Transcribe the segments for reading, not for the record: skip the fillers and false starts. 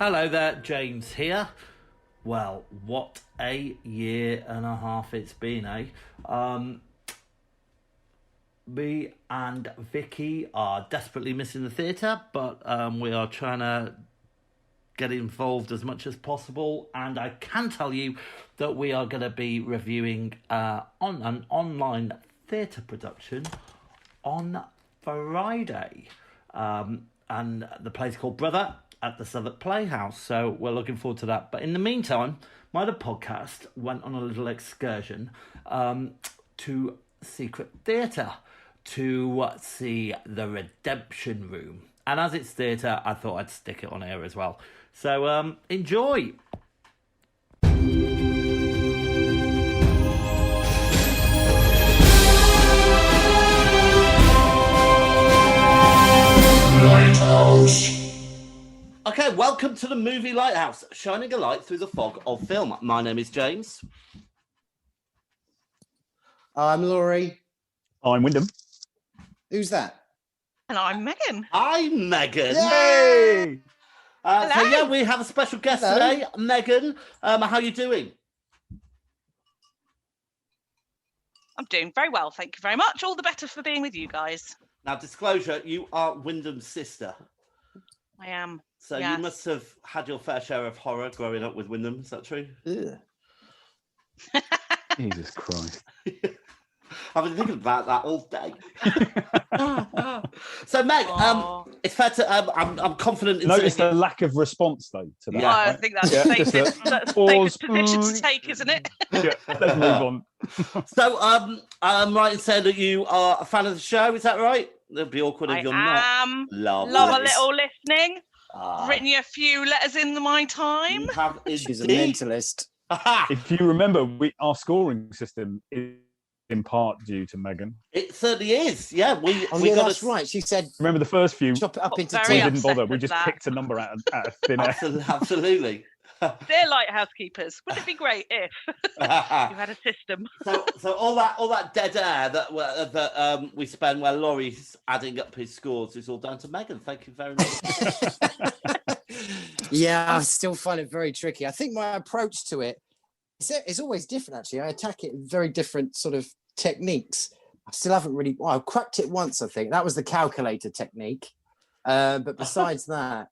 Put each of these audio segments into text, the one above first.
Hello there, James here. Well, what a year and a half it's been, eh? Me and Vicky are desperately missing the theatre, but we are trying to get involved as much as possible. And I can tell you that we are going to be reviewing on an online theatre production on Friday. And the play's called Brother at the Southwark Playhouse. So we're looking forward to that. But in the meantime, my other podcast went on a little excursion to Secret Theatre to see The Redemption Room. And as it's theatre, I thought I'd stick it on air as well. So enjoy. Lighthouse. Okay, welcome to the Movie Lighthouse, shining a light through the fog of film. My name is James. I'm Laurie. I'm Wyndham. Who's that? And I'm Megan. I'm Megan. Yay! So yeah, we have a special guest today, Megan. How are you doing? I'm doing very well, thank you very much. All the better for being with you guys. Now, disclosure, you are Wyndham's sister. I am. So yes. You must have had your fair share of horror growing up with Wyndham, is that true? Jesus Christ. I've been thinking about that all day. So, Meg, it's fair to. I'm confident. Notice the lack of response though to that. Yeah. I think that's a pause. position to take, isn't it? Yeah, let's move on. So, I'm right in saying that you are a fan of the show. Is that right? It'd be awkward if you're not. Love a little listening. Written you a few letters in my time. You have She's a indeed. mentalist. If you remember, our scoring system is in part due to Megan. It certainly is. Yeah, we got that's right. She said, Remember the first few? chop it up into Very We ten. didn't bother. upset We with just that. picked a number out of thin air. Absolutely. Dear lighthouse keepers, wouldn't it be great if you had a system? So all that dead air that we spend where Laurie's adding up his scores is all down to Megan. Thank you very much. Yeah, I still find it very tricky. I think my approach to it is always different, actually. I attack it with very different sort of techniques. I still haven't really... Well, I've cracked it once, I think. That was the calculator technique. But besides that...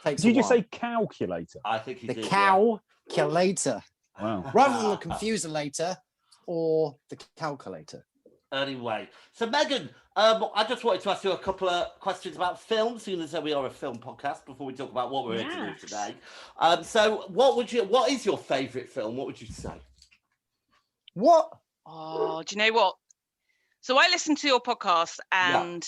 Did you just say calculator? I think he the did. calculator. Wow. Rather than the confuser or the calculator. Anyway, so Megan, I just wanted to ask you a couple of questions about film, seeing as though we are a film podcast, before we talk about what we're here to do today. So what is your favourite film? What would you say? What? Oh, do you know what? So I listened to your podcast and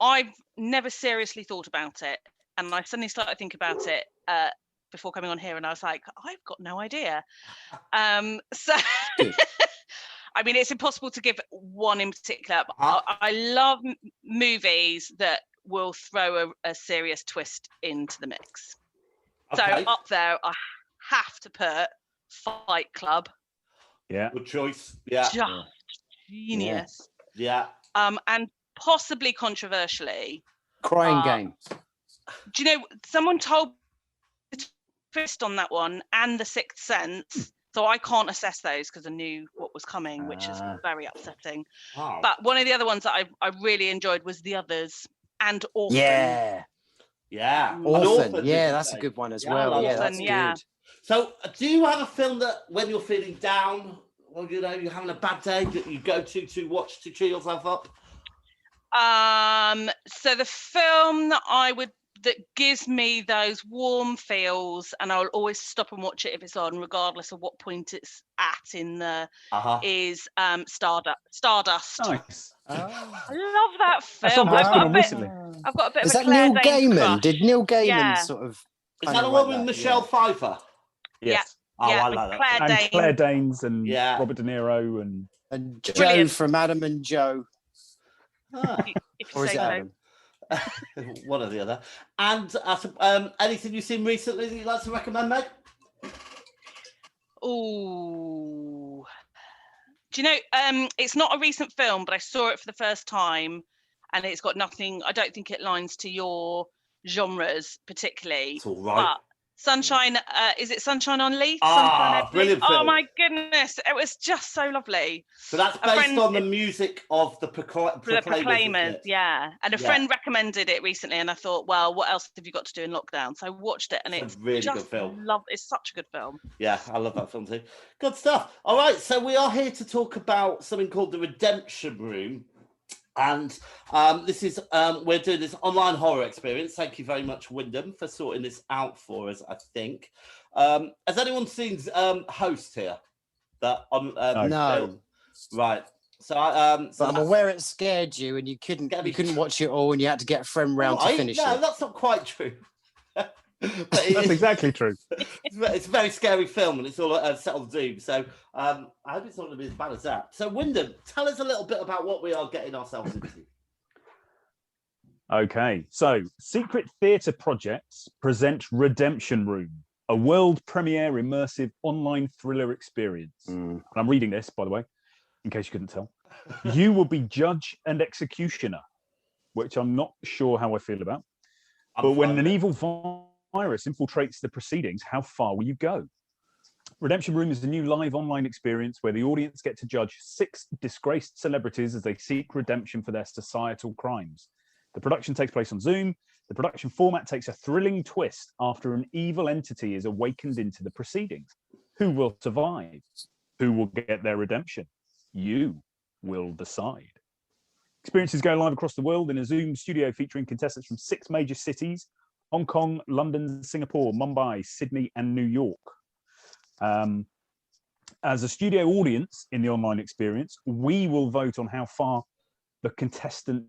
I've never seriously thought about it. And I suddenly started thinking about it before coming on here, and I was like, I've got no idea. So, I mean, it's impossible to give one in particular. But I love movies that will throw a serious twist into the mix. Okay. So up there, I have to put Fight Club. Yeah. Good choice. Yeah. Just genius. Yeah. And possibly controversially, Crying Game. do you know, someone told me the twist on that one and The Sixth Sense, so I can't assess those because I knew what was coming, which is very upsetting. Wow. But one of the other ones that I really enjoyed was The Others and Orphan. Yeah. Yeah. Orphan. Yeah, that's a good one as well. Yeah, that's yeah. good. So, do you have a film that when you're feeling down, or you're having a bad day, that you go to watch to cheer yourself up? So the film that gives me those warm feels, and I'll always stop and watch it if it's on, regardless of what point it's at in the is Stardust. Nice. I love that That's film. on that's been on recently. I've got a bit Is of a that Neil Claire Danes Gaiman? crush. Did Neil Gaiman Yeah. sort of... Is that the one with Michelle Pfeiffer? Yes. Oh, Yeah, I with like that. Claire And Danes. Claire Danes and Yeah. Robert De Niro and Joe Brilliant. from Adam and Joe. If Or you is say it so. Adam? One or the other. And anything you've seen recently that you'd like to recommend, Meg? Ooh. Do you know, it's not a recent film, but I saw it for the first time, and it's got nothing, I don't think it lines to your genres particularly. It's all right. But Sunshine, is it Sunshine on Leith? Brilliant Oh film. my goodness, it was just so lovely. So that's based on the music of the Proclaimers. Yeah. And a friend recommended it recently, and I thought, well, what else have you got to do in lockdown? So I watched it, and it's a really just good film. It's such a good film. Yeah, I love that film too. Good stuff. All right, so we are here to talk about something called the Redemption Room. And this is, we're doing this online horror experience. Thank you very much, Wyndham, for sorting this out for us, I think. Has anyone seen Host here? No. Right. So, but I'm aware it scared you, and you couldn't watch it all, and you had to get a friend round to finish it. No, that's not quite true. That's exactly true. It's a very scary film, and it's all set on Zoom. So I hope it's not going to be as bad as that. So, Wyndham, tell us a little bit about what we are getting ourselves into. Okay, so Secret Theatre Projects present Redemption Room, a world premiere immersive online thriller experience. And I'm reading this, by the way, in case you couldn't tell. You will be judge and executioner, which I'm not sure how I feel about. But when an evil virus infiltrates the proceedings, how far will you go? Redemption Room is a new live online experience where the audience get to judge 6 disgraced celebrities as they seek redemption for their societal crimes. The production takes place on Zoom. The production format takes a thrilling twist after an evil entity is awakened into the proceedings. Who will survive? Who will get their redemption? You will decide. Experiences go live across the world in a Zoom studio featuring contestants from 6 major cities: Hong Kong, London, Singapore, Mumbai, Sydney, and New York. As a studio audience in the online experience, we will vote on how far the contestants'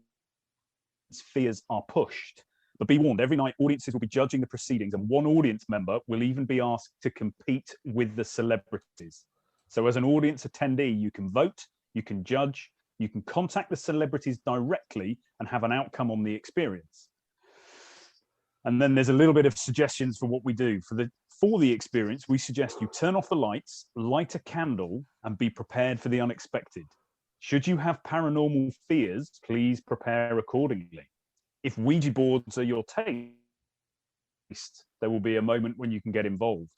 fears are pushed. But be warned, every night audiences will be judging the proceedings, and one audience member will even be asked to compete with the celebrities. So as an audience attendee, you can vote, you can judge, you can contact the celebrities directly and have an outcome on the experience. And then there's a little bit of suggestions for what we do. For the experience, we suggest you turn off the lights, light a candle, and be prepared for the unexpected. Should you have paranormal fears, please prepare accordingly. If Ouija boards are your taste, there will be a moment when you can get involved.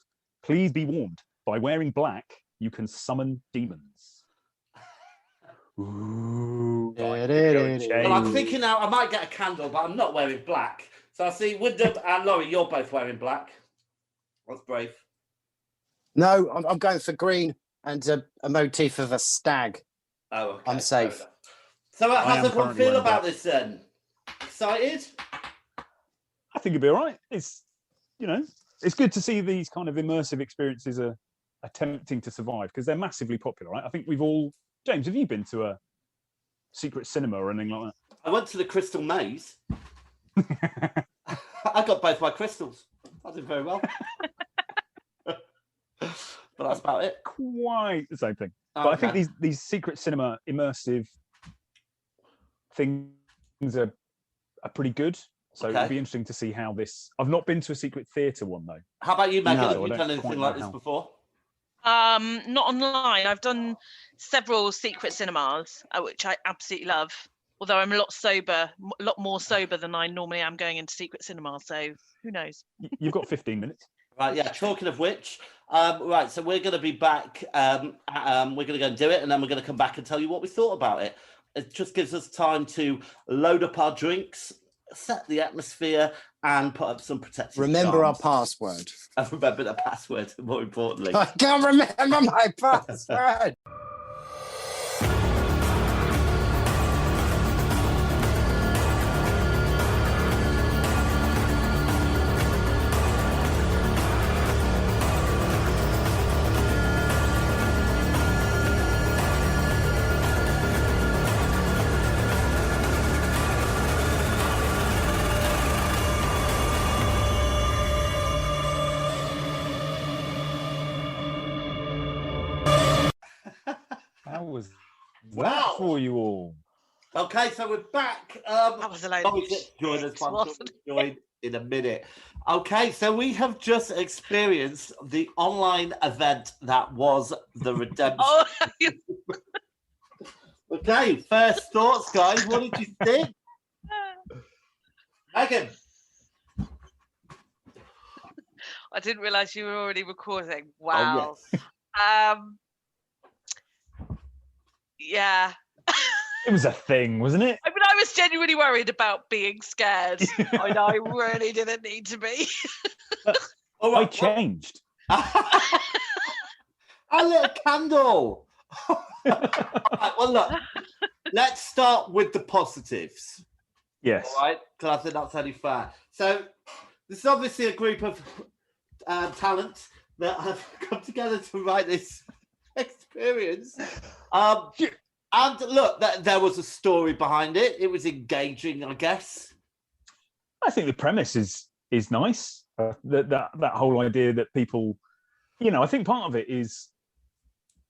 Please be warned, by wearing black, you can summon demons. Ooh. Well, I'm thinking now I might get a candle, but I'm not wearing black. So I see Wyndham and Laurie, you're both wearing black. That's brave. No, I'm going for green and a motif of a stag. Oh, okay. I'm safe. So how does everyone feel about this then? Excited? I think it'd be all right. It's good to see these kind of immersive experiences are attempting to survive, because they're massively popular, right? I think we've all... James, have you been to a secret cinema or anything like that? I went to the Crystal Maze. I got both my crystals. I did very well. But that's about it. Quite the same thing. Oh, but I think these secret cinema immersive things are pretty good. So it'll be interesting to see how this... I've not been to a secret theatre one, though. How about you, Megan? No, have you done anything like this before? Not online. I've done several secret cinemas, which I absolutely love. Although I'm a lot more sober than I normally am going into secret cinema. So who knows? You've got 15 minutes. Right, yeah. Talking of which, right, so we're going to be back. We're going to go and do it, and then we're going to come back and tell you what we thought about it. It just gives us time to load up our drinks, set the atmosphere, and put up some protective Remember charms. our password. And remember the password, more importantly. I can't remember my password. How was Wow. that for you all? Okay, so we're back. That was a load of join us. shit. Join in a minute. Okay, so we have just experienced the online event that was the Redemption. Oh, Okay, first thoughts, guys. What did you think? Megan? I didn't realise you were already recording. Wow. Oh, Yeah. It was a thing, wasn't it? I mean, I was genuinely worried about being scared. I really didn't need to be. All I right, changed. A little candle. All right, well, look, let's start with the positives. Yes. All right, because I think that's only fair. So, this is obviously a group of talents that have come together to write this experience. And look, there was a story behind it. It was engaging, I guess. I think the premise is nice. That whole idea that people, I think part of it is.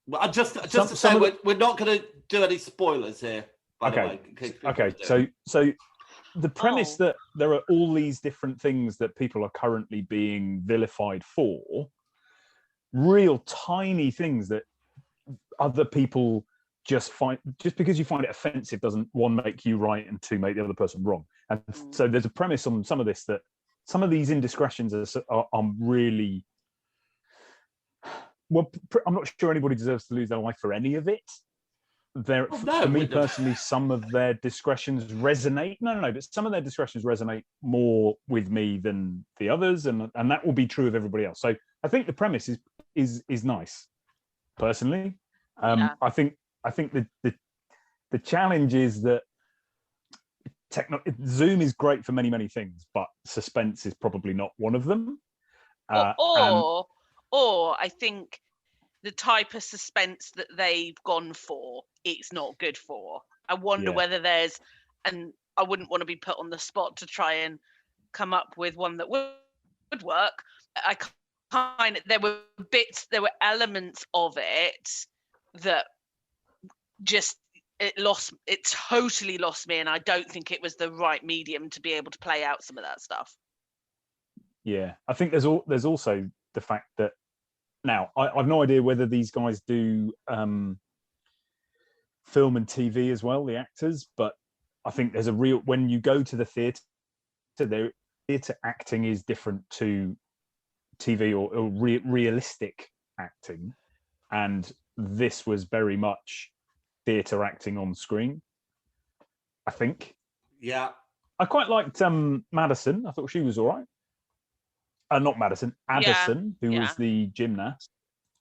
Well, just to say, we're not going to do any spoilers here. By the way, okay. So the premise that there are all these different things that people are currently being vilified for, real tiny things that other people just because you find it offensive doesn't, one, make you right, and two, make the other person wrong. And so there's a premise on some of this that some of these indiscretions are really, well, I'm not sure anybody deserves to lose their life for any of it. For me personally, some of their discretions resonate. No, but some of their discretions resonate more with me than the others, and that will be true of everybody else. So I think the premise is nice, personally. I think the challenge is that Zoom is great for many things, but suspense is probably not one of them. Or I think the type of suspense that they've gone for, it's not good for. I wonder whether there's, and I wouldn't want to be put on the spot to try and come up with one that would work. There were elements of it that just it totally lost me, and I don't think it was the right medium to be able to play out some of that stuff. Yeah, I think there's also the fact that now I've no idea whether these guys do film and TV as well, the actors, but I think there's a real, when you go to the theatre, theatre acting is different to TV or realistic acting, and this was very much theatre acting on screen, I think. Yeah. I quite liked Madison. I thought she was all right. Not Madison, Addison, who was the gymnast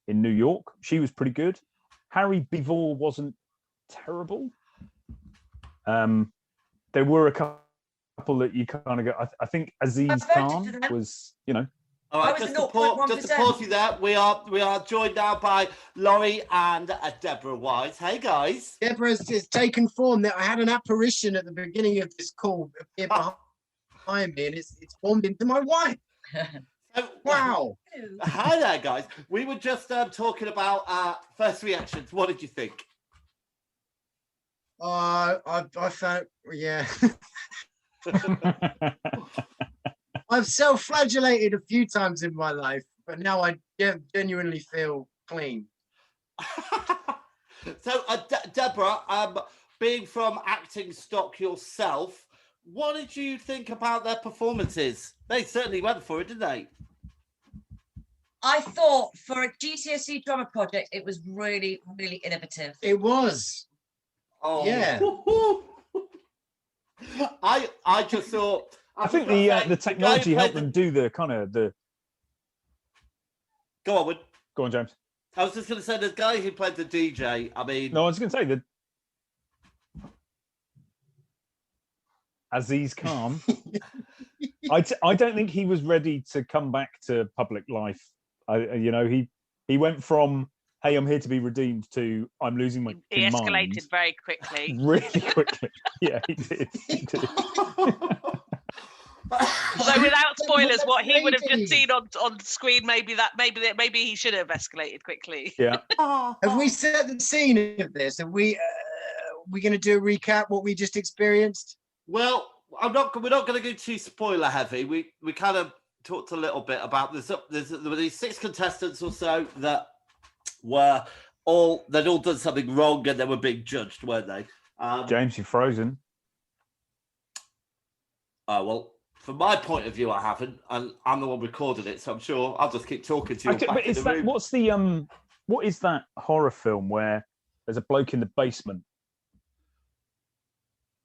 in New York. She was pretty good. Harry Bivor wasn't terrible. There were a couple that you kind of go. I think Aziz Khan was, All right, just to pause you there, we are joined now by Laurie and Deborah Wise. Hey guys. Deborah's just taken form. That I had an apparition at the beginning of this call appear behind me, and it's formed into my wife. Wow. Hi there, guys. We were just talking about first reactions. What did you think? I found, I've self-flagellated a few times in my life, but now I genuinely feel clean. So, Deborah, being from acting stock yourself, what did you think about their performances? They certainly went for it, didn't they? I thought for a GCSE drama project, it was really, really innovative. It was. Oh, yeah. I just thought. I think the technology helped them do the kind of the. Go on, James. I was just going to say the guy who played the DJ. I mean, no, I was going to say that Aziz Khan. I don't think he was ready to come back to public life. He went from, hey, I'm here to be redeemed, to I'm losing my He escalated mind very quickly. really quickly. Yeah, he did. So without spoilers, what he would have just seen on screen, maybe he should have escalated quickly. Yeah. Have we set the scene of this? Are we going to do a recap what we just experienced? Well, we're not going to go too spoiler heavy. We kind of talked a little bit about this. There were these 6 contestants or so that they'd all done something wrong and they were being judged, weren't they? James, you're frozen. Oh well. From my point of view, I haven't, and I'm the one recording it, so I'm sure I'll just keep talking to you. But is that what is that horror film where there's a bloke in the basement?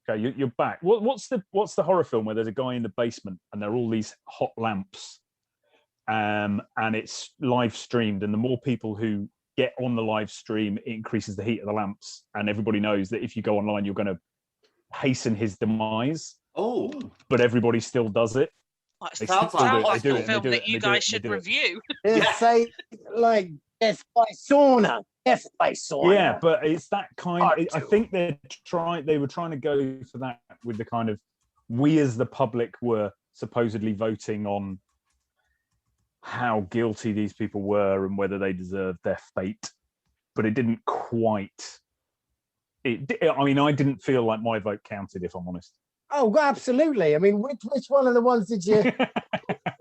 Okay, you're back. What's the horror film where there's a guy in the basement and there are all these hot lamps, and it's live streamed, and the more people who get on the live stream, it increases the heat of the lamps, and everybody knows that if you go online, you're going to hasten his demise. Oh, but everybody still does it. Sounds like a film that you guys should review. Say like death by sauna. Death by sauna. Yeah, but it's that kind. I think they were trying to go for that with the kind of we as the public were supposedly voting on how guilty these people were and whether they deserved their fate, but it didn't quite. I mean, I didn't feel like my vote counted, if I'm honest. Oh, absolutely. I mean, which one of the ones did you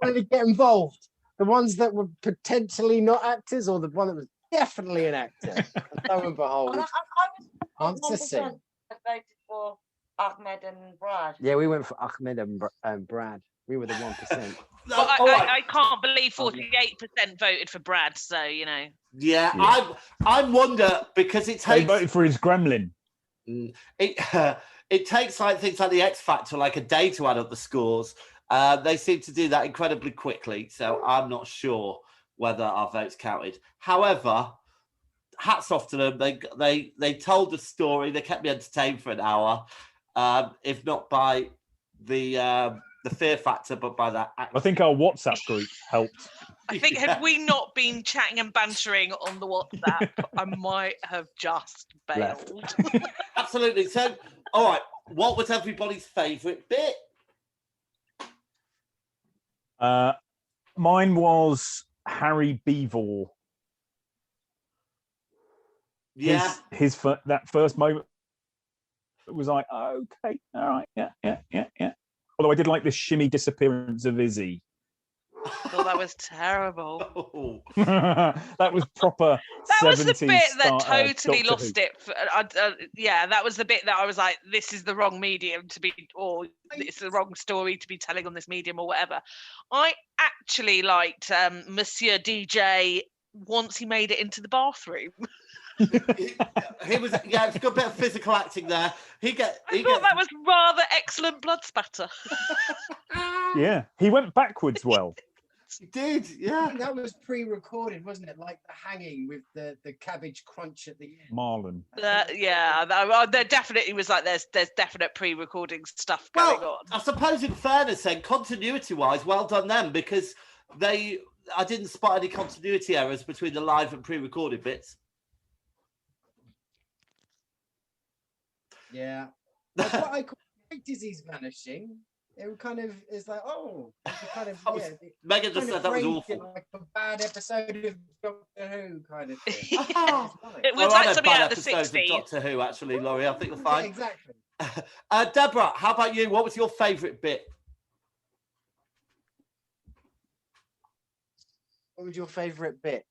want to get involved? The ones that were potentially not actors, or the one that was definitely an actor? Lo and behold, answer C. I voted for Ahmed and Brad. Yeah, we went for Ahmed and Brad. We were the 1%. Well, I can't believe 48% voted for Brad. So Yeah. I wonder because it takes. They voted for his gremlin. It takes like things like the X Factor like a day to add up the scores. They seem to do that incredibly quickly, so I'm not sure whether our votes counted. However, hats off to them. They told the story. They kept me entertained for an hour, if not by the fear factor, but by that. I think our WhatsApp group helped. I think had we not been chatting and bantering on the WhatsApp, I might have just bailed. Absolutely. So, all right, what was everybody's favourite bit? Mine was Harry Beevor. Yeah. His that first moment, it was like, oh, okay, all right, yeah. Although I did like the shimmy disappearance of Izzy. Oh, that was terrible. Oh. That was proper. That was the bit that totally Doctor lost Who. it. Yeah, that was the bit that I was like, this is the wrong medium to be, or it's the wrong story to be telling on this medium or whatever. I actually liked Monsieur DJ once he made it into the bathroom. He was, yeah, it's a good bit of physical acting there. I thought that was rather excellent blood spatter. Yeah, he went backwards well. He did, yeah. That was pre-recorded, wasn't it? Like the hanging with the cabbage crunch at the end. Marlon. There definitely was like there's definite pre-recording stuff going on. I suppose in fairness, then continuity-wise, well done them because I didn't spot any continuity errors between the live and pre-recorded bits. Yeah, that's what I call disease vanishing. It was kind of, it's like, oh, kind of, yeah. Megan just said that was awful. Like a bad episode of Doctor Who kind of thing. It was like something out of the 60s. Doctor Who, actually, Laurie. I think you're fine. Yeah, exactly. Deborah, how about you? What was your favourite bit? What was your favourite bit?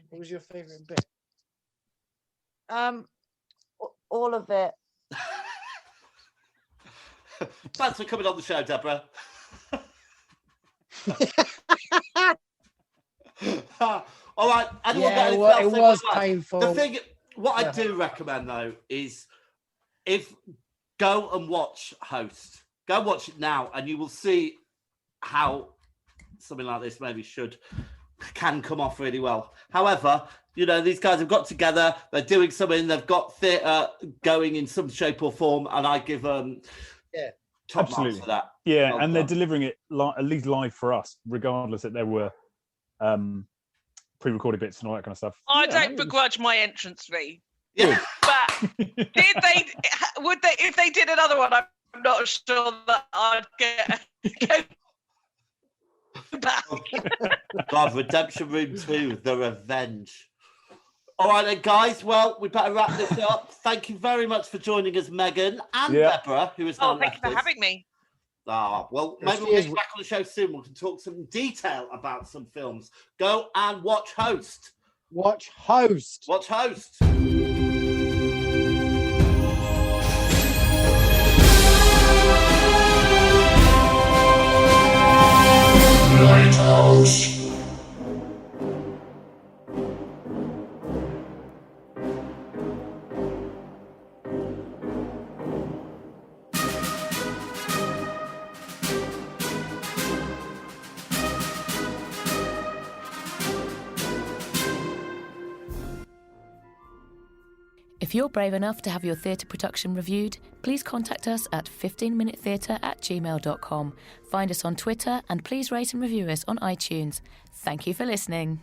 What was your favourite bit? All of it. Thanks for coming on the show, Deborah. All right. Anyone got anything else it was painful. The thing, what I do recommend though is go and watch Host. Go and watch it now, and you will see how something like this maybe can come off really well. However, these guys have got together. They're doing something. They've got theatre going in some shape or form, and I give top marks for that. Yeah, and they're delivering it at least live for us, regardless that there were pre-recorded bits and all that kind of stuff. I don't begrudge my entrance fee. Yeah, but would they? If they did another one, I'm not sure that I'd go back. God, Redemption Room 2, The Revenge. All right, then, guys. Well, we better wrap this up. Thank you very much for joining us, Megan and Deborah, who is now thank you for having me. Well, maybe we'll get you back on the show soon. We can talk some detail about some films. Go and watch Host. Watch Host. Watch Host. If you're brave enough to have your theatre production reviewed, please contact us at 15minutetheatre@gmail.com. Find us on Twitter and please rate and review us on iTunes. Thank you for listening.